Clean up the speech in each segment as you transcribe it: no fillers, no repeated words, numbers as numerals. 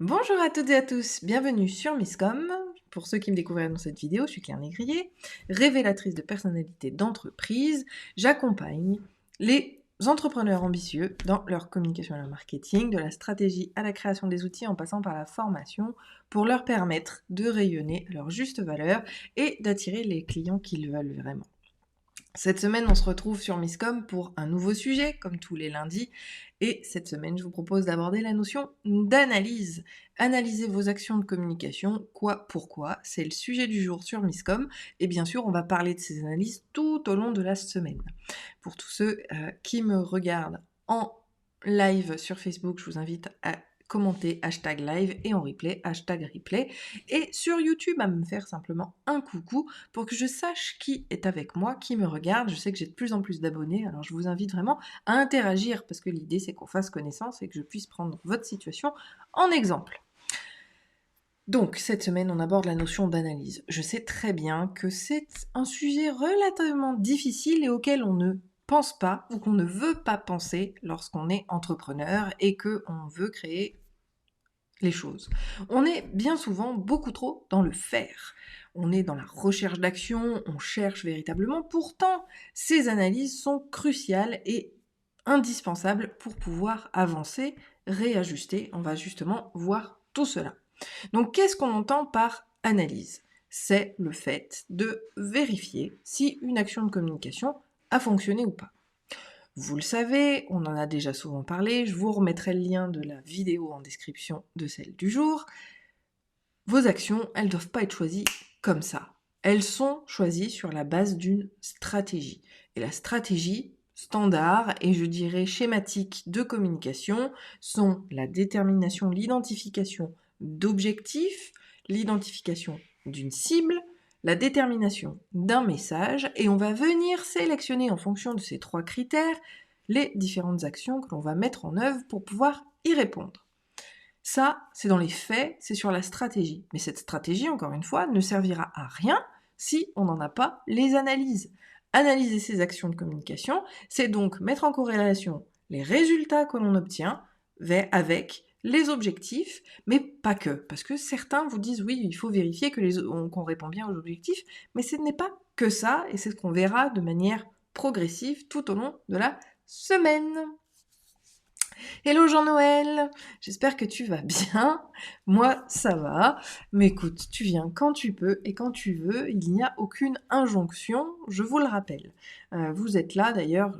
Bonjour à toutes et à tous, bienvenue sur Misscom. Pour ceux qui me découvriraient dans cette vidéo, je suis Claire Négrier, révélatrice de personnalité d'entreprise. J'accompagne les entrepreneurs ambitieux dans leur communication et leur marketing, de la stratégie à la création des outils en passant par la formation pour leur permettre de rayonner à leur juste valeur et d'attirer les clients qu'ils veulent vraiment. Cette semaine, on se retrouve sur Misscom pour un nouveau sujet, comme tous les lundis. Et cette semaine, je vous propose d'aborder la notion d'analyse. Analyser vos actions de communication, quoi, pourquoi, c'est le sujet du jour sur Misscom. Et bien sûr, on va parler de ces analyses tout au long de la semaine. Pour tous ceux qui me regardent en live sur Facebook, je vous invite à commenter #live et en replay #replay et sur YouTube à me faire simplement un coucou pour que je sache qui est avec moi, qui me regarde. Je sais que j'ai de plus en plus d'abonnés, alors je vous invite vraiment à interagir parce que l'idée c'est qu'on fasse connaissance et que je puisse prendre votre situation en exemple. Donc, cette semaine, on aborde la notion d'analyse. Je sais très bien que c'est un sujet relativement difficile et auquel on ne pense pas ou qu'on ne veut pas penser lorsqu'on est entrepreneur et qu'on veut créer les choses. On est bien souvent beaucoup trop dans le faire. On est dans la recherche d'action, on cherche véritablement. Pourtant, ces analyses sont cruciales et indispensables pour pouvoir avancer, réajuster. On va justement voir tout cela. Donc, qu'est-ce qu'on entend par analyse ? C'est le fait de vérifier si une action de communication a fonctionné ou pas. Vous le savez, on en a déjà souvent parlé, je vous remettrai le lien de la vidéo en description de celle du jour. Vos actions, elles ne doivent pas être choisies comme ça. Elles sont choisies sur la base d'une stratégie. Et la stratégie standard et je dirais schématique de communication sont la détermination, l'identification d'objectifs, l'identification d'une cible, la détermination d'un message, et on va venir sélectionner en fonction de ces 3 critères les différentes actions que l'on va mettre en œuvre pour pouvoir y répondre. Ça, c'est dans les faits, c'est sur la stratégie. Mais cette stratégie, encore une fois, ne servira à rien si on n'en a pas les analyses. Analyser ces actions de communication, c'est donc mettre en corrélation les résultats que l'on obtient avec les objectifs, mais pas que. Parce que certains vous disent, oui, il faut vérifier qu'on répond bien aux objectifs, mais ce n'est pas que ça, et c'est ce qu'on verra de manière progressive tout au long de la semaine. Hello Jean-Noël, j'espère que tu vas bien. Moi, ça va. Mais écoute, tu viens quand tu peux et quand tu veux. Il n'y a aucune injonction, je vous le rappelle. Vous êtes là d'ailleurs.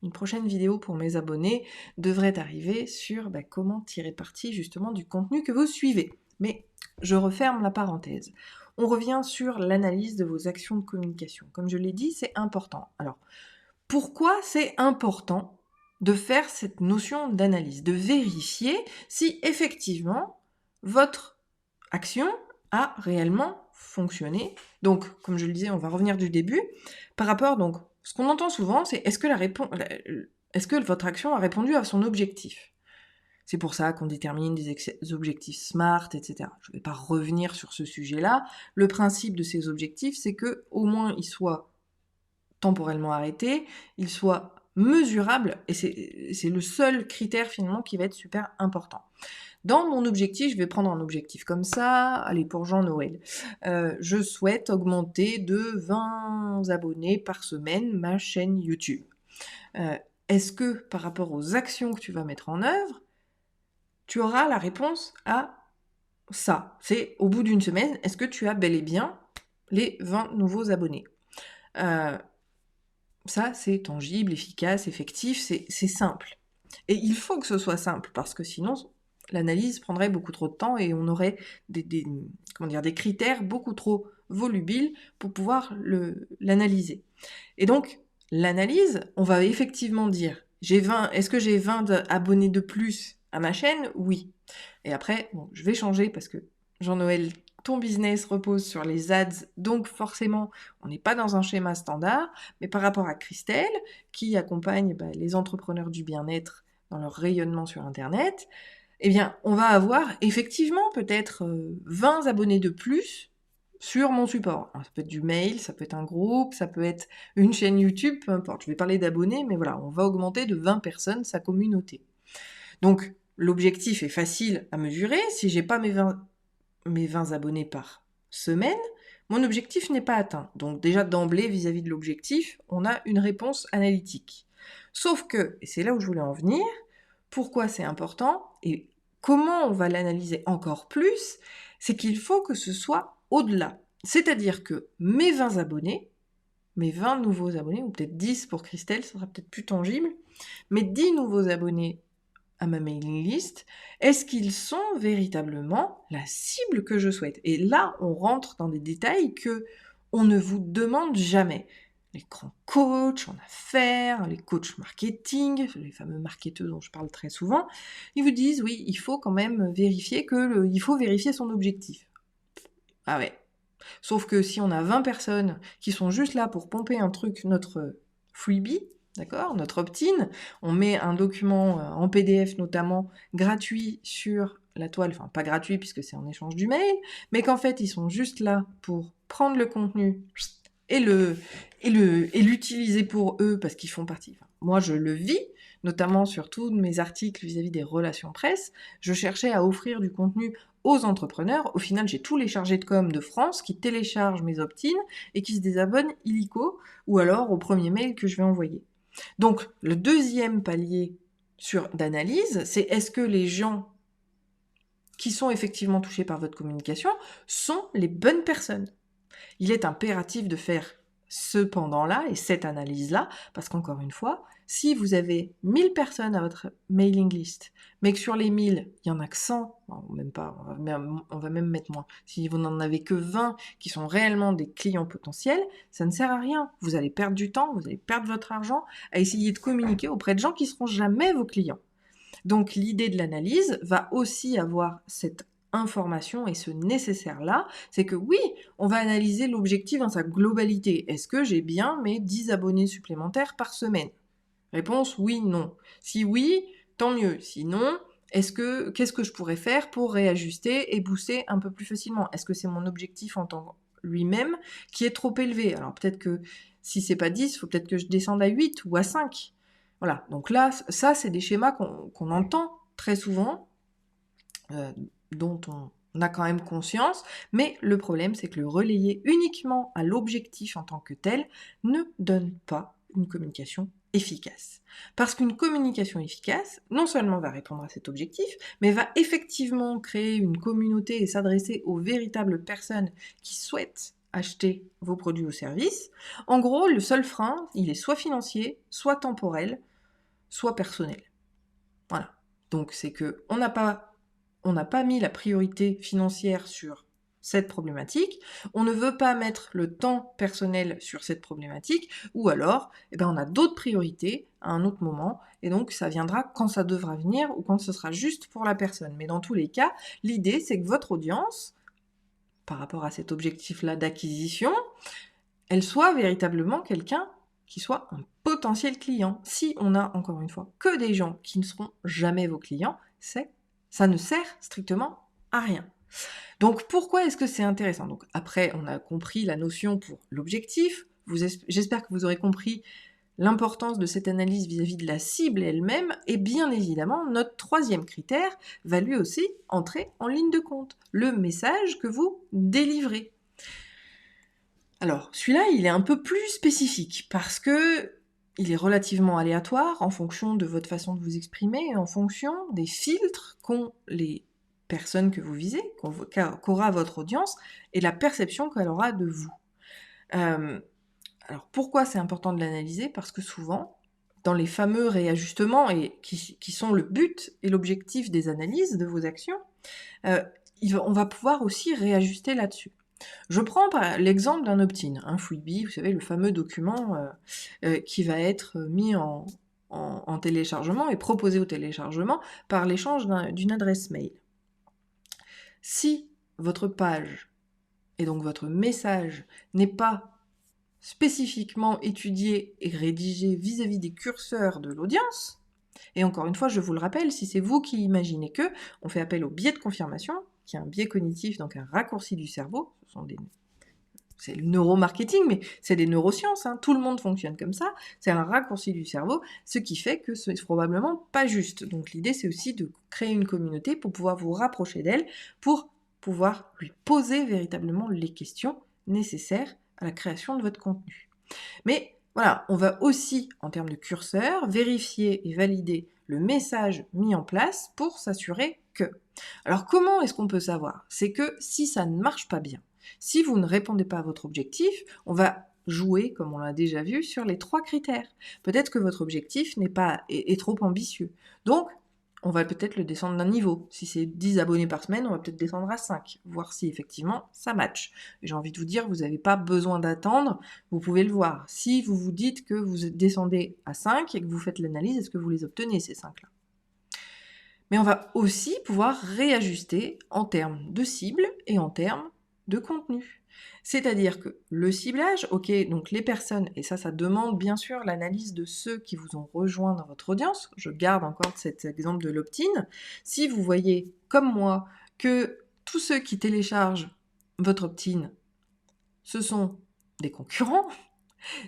Une prochaine vidéo pour mes abonnés devrait arriver sur comment tirer parti justement du contenu que vous suivez. Mais je referme la parenthèse. On revient sur l'analyse de vos actions de communication. Comme je l'ai dit, c'est important. Alors, pourquoi c'est important de faire cette notion d'analyse, de vérifier si effectivement votre action a réellement fonctionné. Donc, comme je le disais, on va revenir du début. Par rapport, donc, ce qu'on entend souvent, c'est est-ce que votre action a répondu à son objectif ? C'est pour ça qu'on détermine des objectifs SMART, etc. Je ne vais pas revenir sur ce sujet-là. Le principe de ces objectifs, c'est que au moins ils soient temporellement arrêté, il soit mesurable, et c'est le seul critère finalement qui va être super important. Dans mon objectif, je vais prendre un objectif comme ça, allez pour Jean-Noël, je souhaite augmenter de 20 abonnés par semaine ma chaîne YouTube. Est-ce que par rapport aux actions que tu vas mettre en œuvre, tu auras la réponse à ça ? C'est au bout d'une semaine, est-ce que tu as bel et bien les 20 nouveaux abonnés ? Ça, c'est tangible, efficace, effectif, c'est simple. Et il faut que ce soit simple, parce que sinon, l'analyse prendrait beaucoup trop de temps et on aurait des critères beaucoup trop volubiles pour pouvoir l'analyser. Et donc, l'analyse, on va effectivement dire, est-ce que j'ai 20 abonnés de plus à ma chaîne ? Oui. Et après, je vais changer parce que Jean-Noël, ton business repose sur les ads, donc forcément, on n'est pas dans un schéma standard, mais par rapport à Christelle, qui accompagne les entrepreneurs du bien-être dans leur rayonnement sur Internet, eh bien, on va avoir effectivement peut-être 20 abonnés de plus sur mon support. Alors, ça peut être du mail, ça peut être un groupe, ça peut être une chaîne YouTube, peu importe. Je vais parler d'abonnés, mais voilà, on va augmenter de 20 personnes sa communauté. Donc, l'objectif est facile à mesurer. Si j'ai pas mes 20 abonnés par semaine, mon objectif n'est pas atteint. Donc déjà d'emblée, vis-à-vis de l'objectif, on a une réponse analytique. Sauf que, et c'est là où je voulais en venir, pourquoi c'est important et comment on va l'analyser encore plus, c'est qu'il faut que ce soit au-delà. C'est-à-dire que mes 20 abonnés, mes 20 nouveaux abonnés, ou peut-être 10 pour Christelle, ça sera peut-être plus tangible, mes 10 nouveaux abonnés à ma mailing list, est-ce qu'ils sont véritablement la cible que je souhaite? Et là, on rentre dans des détails que on ne vous demande jamais. Les grands coachs en affaires, les coachs marketing, les fameux marketeurs dont je parle très souvent, ils vous disent oui, il faut quand même vérifier il faut vérifier son objectif. Ah ouais. Sauf que si on a 20 personnes qui sont juste là pour pomper un truc, notre freebie, d'accord, notre opt-in, on met un document en PDF notamment gratuit sur la toile, enfin pas gratuit puisque c'est en échange du mail, mais qu'en fait ils sont juste là pour prendre le contenu et l'utiliser pour eux parce qu'ils font partie. Enfin, moi je le vis, notamment sur tous mes articles vis-à-vis des relations presse, je cherchais à offrir du contenu aux entrepreneurs. Au final, j'ai tous les chargés de com de France qui téléchargent mes opt-in et qui se désabonnent illico ou alors au premier mail que je vais envoyer. Donc, le deuxième palier d'analyse, c'est est-ce que les gens qui sont effectivement touchés par votre communication sont les bonnes personnes. Il est impératif de faire ce pendant-là et cette analyse-là, parce qu'encore une fois, si vous avez 1000 personnes à votre mailing list, mais que sur les 1000, il y en a que 100, même pas, on va même mettre moins, si vous n'en avez que 20 qui sont réellement des clients potentiels, ça ne sert à rien. Vous allez perdre du temps, vous allez perdre votre argent à essayer de communiquer auprès de gens qui ne seront jamais vos clients. Donc l'idée de l'analyse va aussi avoir cette information et ce nécessaire-là, c'est que oui, on va analyser l'objectif dans sa globalité. Est-ce que j'ai bien mes 10 abonnés supplémentaires par semaine? Réponse oui, non. Si oui, tant mieux. Sinon, qu'est-ce que je pourrais faire pour réajuster et booster un peu plus facilement? Est-ce que c'est mon objectif en tant lui-même qui est trop élevé? Alors peut-être que si c'est pas 10, il faut peut-être que je descende à 8 ou à 5. Voilà, donc là, ça, c'est des schémas qu'on entend très souvent, dont on a quand même conscience, mais le problème, c'est que le relayer uniquement à l'objectif en tant que tel ne donne pas une communication efficace. Parce qu'une communication efficace, non seulement va répondre à cet objectif, mais va effectivement créer une communauté et s'adresser aux véritables personnes qui souhaitent acheter vos produits ou services. En gros, le seul frein, il est soit financier, soit temporel, soit personnel. Voilà. Donc c'est que on n'a pas mis la priorité financière sur cette problématique, on ne veut pas mettre le temps personnel sur cette problématique, ou alors, on a d'autres priorités à un autre moment, et donc ça viendra quand ça devra venir, ou quand ce sera juste pour la personne. Mais dans tous les cas, l'idée, c'est que votre audience, par rapport à cet objectif-là d'acquisition, elle soit véritablement quelqu'un qui soit un potentiel client. Si on a, encore une fois, que des gens qui ne seront jamais vos clients, ça ne sert strictement à rien. Donc pourquoi est-ce que c'est intéressant? Donc après, on a compris la notion pour l'objectif. J'espère que vous aurez compris l'importance de cette analyse vis-à-vis de la cible elle-même. Et bien évidemment, notre troisième critère va lui aussi entrer en ligne de compte. Le message que vous délivrez. Alors, celui-là, il est un peu plus spécifique parce que il est relativement aléatoire en fonction de votre façon de vous exprimer et en fonction des filtres qu'ont les personnes que vous visez, qu'aura votre audience et la perception qu'elle aura de vous. Alors, pourquoi c'est important de l'analyser? Parce que souvent, dans les fameux réajustements et qui sont le but et l'objectif des analyses de vos actions, on va pouvoir aussi réajuster là-dessus. Je prends l'exemple d'un opt-in, un freebie, vous savez, le fameux document qui va être mis en téléchargement et proposé au téléchargement par l'échange d'une adresse mail. Si votre page et donc votre message n'est pas spécifiquement étudié et rédigé vis-à-vis des curseurs de l'audience, et encore une fois, je vous le rappelle, si c'est vous qui imaginez que, on fait appel au biais de confirmation, qui est un biais cognitif, donc un raccourci du cerveau, c'est le neuromarketing, mais c'est des neurosciences, hein. Tout le monde fonctionne comme ça, c'est un raccourci du cerveau, ce qui fait que c'est probablement pas juste. Donc l'idée, c'est aussi de créer une communauté pour pouvoir vous rapprocher d'elle, pour pouvoir lui poser véritablement les questions nécessaires à la création de votre contenu. Mais voilà, on va aussi, en termes de curseur, vérifier et valider le message mis en place pour s'assurer que. Alors comment est-ce qu'on peut savoir? C'est que si ça ne marche pas bien, si vous ne répondez pas à votre objectif, on va jouer, comme on l'a déjà vu, sur les 3 critères. Peut-être que votre objectif est trop ambitieux. Donc, on va peut-être le descendre d'un niveau. Si c'est 10 abonnés par semaine, on va peut-être descendre à 5, voir si effectivement ça match. Et j'ai envie de vous dire, vous n'avez pas besoin d'attendre, vous pouvez le voir. Si vous vous dites que vous descendez à 5 et que vous faites l'analyse, est-ce que vous les obtenez, ces 5-là? Mais on va aussi pouvoir réajuster en termes de cible et en termes de contenu. C'est-à-dire que le ciblage, ok, donc les personnes, et ça demande bien sûr l'analyse de ceux qui vous ont rejoint dans votre audience. Je garde encore cet exemple de l'opt-in. Si vous voyez, comme moi, que tous ceux qui téléchargent votre opt-in, ce sont des concurrents,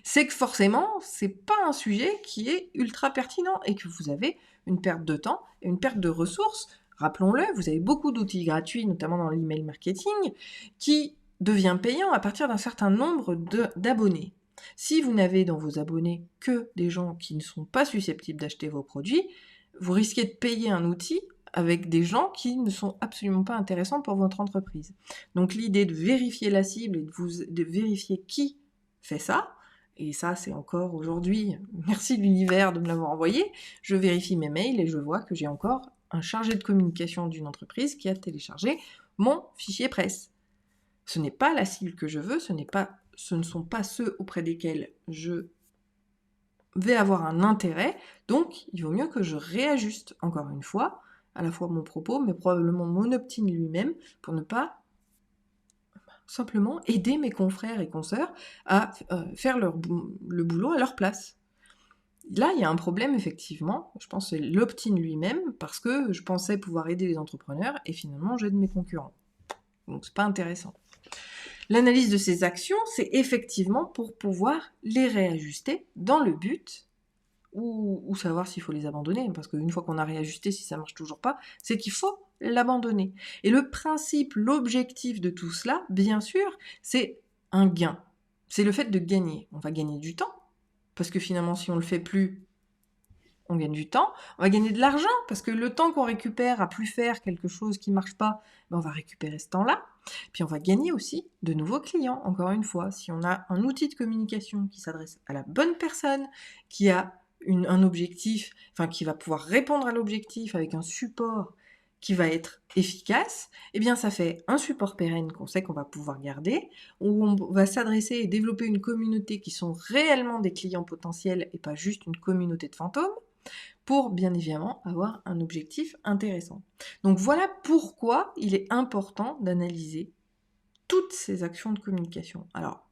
c'est que forcément, c'est pas un sujet qui est ultra pertinent et que vous avez une perte de temps et une perte de ressources. Rappelons-le, vous avez beaucoup d'outils gratuits, notamment dans l'email marketing, qui devient payant à partir d'un certain nombre d'abonnés. Si vous n'avez dans vos abonnés que des gens qui ne sont pas susceptibles d'acheter vos produits, vous risquez de payer un outil avec des gens qui ne sont absolument pas intéressants pour votre entreprise. Donc l'idée de vérifier la cible et de vérifier qui fait ça, et ça c'est encore aujourd'hui, merci de l'univers de me l'avoir envoyé, je vérifie mes mails et je vois que j'ai encore un chargé de communication d'une entreprise qui a téléchargé mon fichier presse. Ce n'est pas la cible que je veux, ce ne sont pas ceux auprès desquels je vais avoir un intérêt, donc il vaut mieux que je réajuste encore une fois, à la fois mon propos, mais probablement mon opt-in lui-même, pour ne pas simplement aider mes confrères et consoeurs à faire le boulot à leur place. Là, il y a un problème, effectivement, je pense que c'est l'opt-in lui-même, parce que je pensais pouvoir aider les entrepreneurs, et finalement, j'aide mes concurrents. Donc, c'est pas intéressant. L'analyse de ces actions, c'est effectivement pour pouvoir les réajuster dans le but, ou savoir s'il faut les abandonner, parce qu'une fois qu'on a réajusté, si ça marche toujours pas, c'est qu'il faut l'abandonner. Et le principe, l'objectif de tout cela, bien sûr, c'est un gain. C'est le fait de gagner. On va gagner du temps, parce que finalement, si on le fait plus, on gagne du temps. On va gagner de l'argent, parce que le temps qu'on récupère à plus faire quelque chose qui marche pas, ben on va récupérer ce temps-là. Puis on va gagner aussi de nouveaux clients, encore une fois. Si on a un outil de communication qui s'adresse à la bonne personne, qui a un objectif, enfin qui va pouvoir répondre à l'objectif avec un support qui va être efficace, eh bien ça fait un support pérenne qu'on sait qu'on va pouvoir garder, où on va s'adresser et développer une communauté qui sont réellement des clients potentiels et pas juste une communauté de fantômes, pour bien évidemment avoir un objectif intéressant. Donc voilà pourquoi il est important d'analyser toutes ces actions de communication. Alors,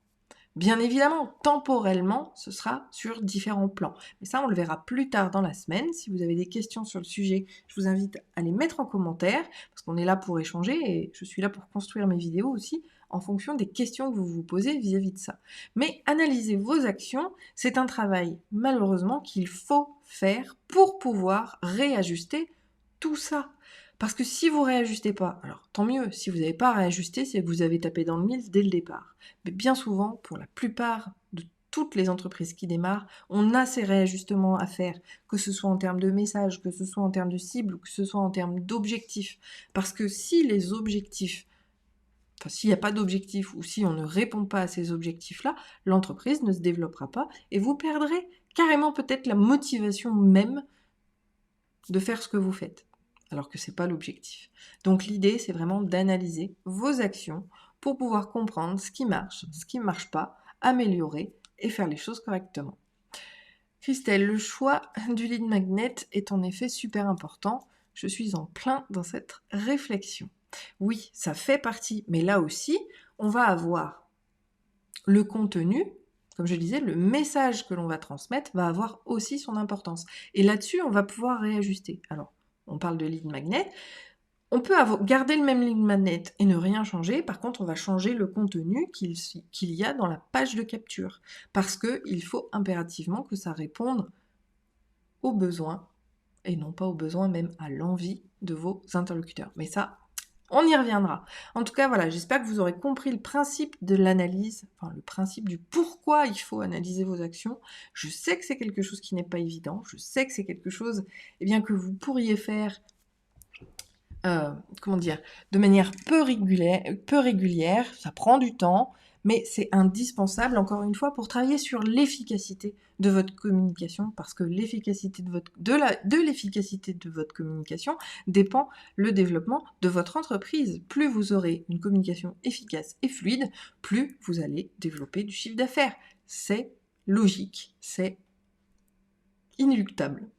bien évidemment, temporellement, ce sera sur différents plans. Mais ça, on le verra plus tard dans la semaine. Si vous avez des questions sur le sujet, je vous invite à les mettre en commentaire, parce qu'on est là pour échanger, et je suis là pour construire mes vidéos aussi, en fonction des questions que vous vous posez vis-à-vis de ça. Mais analyser vos actions, c'est un travail, malheureusement, qu'il faut faire pour pouvoir réajuster tout ça. Parce que si vous réajustez pas, alors tant mieux, si vous n'avez pas réajusté, c'est que vous avez tapé dans le mille dès le départ. Mais bien souvent, pour la plupart de toutes les entreprises qui démarrent, on a ces réajustements à faire, que ce soit en termes de messages, que ce soit en termes de cible, ou que ce soit en termes d'objectifs. Parce que si les objectifs, enfin s'il n'y a pas d'objectif ou si on ne répond pas à ces objectifs-là, l'entreprise ne se développera pas et vous perdrez carrément peut-être la motivation même de faire ce que vous faites, alors que c'est pas l'objectif. Donc l'idée, c'est vraiment d'analyser vos actions pour pouvoir comprendre ce qui marche, ce qui ne marche pas, améliorer et faire les choses correctement. Christelle, le choix du lead magnet est en effet super important. Je suis en plein dans cette réflexion. Oui, ça fait partie, mais là aussi, on va avoir le contenu, comme je disais, le message que l'on va transmettre va avoir aussi son importance. Et là-dessus, on va pouvoir réajuster. Alors, on parle de lead magnet. On peut garder le même ligne manette et ne rien changer. Par contre, on va changer le contenu qu'il y a dans la page de capture. Parce qu'il faut impérativement que ça réponde aux besoins, et non pas aux besoins, même à l'envie de vos interlocuteurs. Mais ça, on y reviendra. En tout cas, voilà, j'espère que vous aurez compris le principe de l'analyse, enfin le principe du pourquoi il faut analyser vos actions. Je sais que c'est quelque chose qui n'est pas évident, je sais que c'est quelque chose que vous pourriez faire de manière peu régulière, ça prend du temps, mais c'est indispensable, encore une fois, pour travailler sur l'efficacité de votre communication, parce que l'efficacité de l'efficacité de votre communication dépend le développement de votre entreprise. Plus vous aurez une communication efficace et fluide, plus vous allez développer du chiffre d'affaires. C'est logique, c'est inéluctable.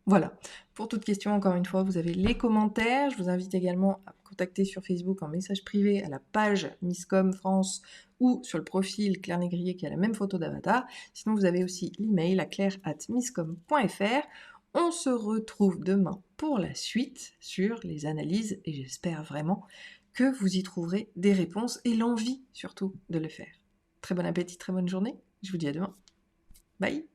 Voilà. Pour toute question, encore une fois, vous avez les commentaires. Je vous invite également à me contacter sur Facebook en message privé à la page Misscom France ou sur le profil Claire Négrier qui a la même photo d'avatar. Sinon, vous avez aussi l'email à claire@misscom.fr. On se retrouve demain pour la suite sur les analyses et j'espère vraiment que vous y trouverez des réponses et l'envie surtout de le faire. Très bon appétit, très bonne journée. Je vous dis à demain. Bye!